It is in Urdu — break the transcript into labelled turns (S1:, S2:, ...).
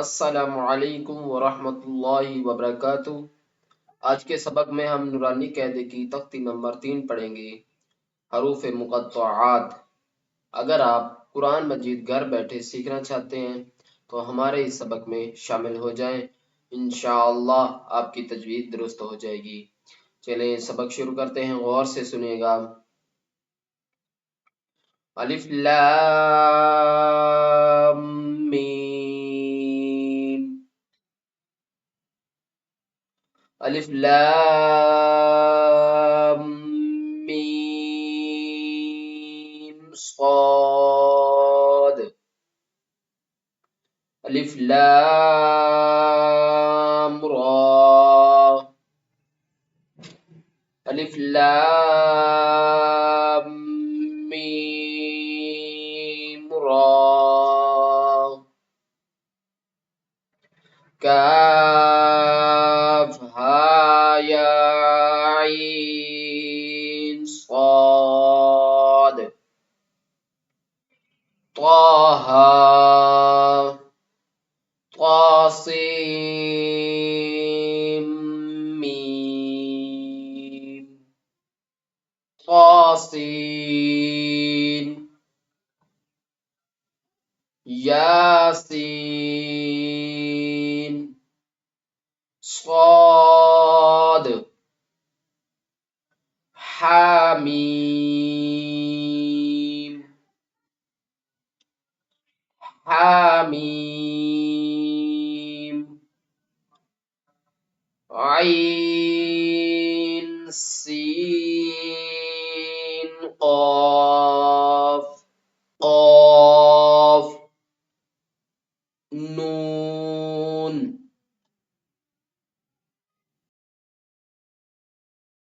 S1: السلام علیکم ورحمۃ اللہ وبرکاتہ۔ آج کے سبق میں ہم نورانی قاعدے کی تختی نمبر 3 پڑھیں گے، حروف مقطعات۔ اگر آپ قرآن مجید گھر بیٹھے سیکھنا چاہتے ہیں تو ہمارے اس سبق میں شامل ہو جائیں، انشاءاللہ آپ کی تجوید درست ہو جائے گی۔ چلیں سبق شروع کرتے ہیں، غور سے سنیے گا۔ الف لام میم، الف لام میم صاد، الف لام را، الف لام میم را، کاف ها یا عین صاد، طه طاسیم میم، طاسین، یاسین، صاد، حامیم، حامیم، عین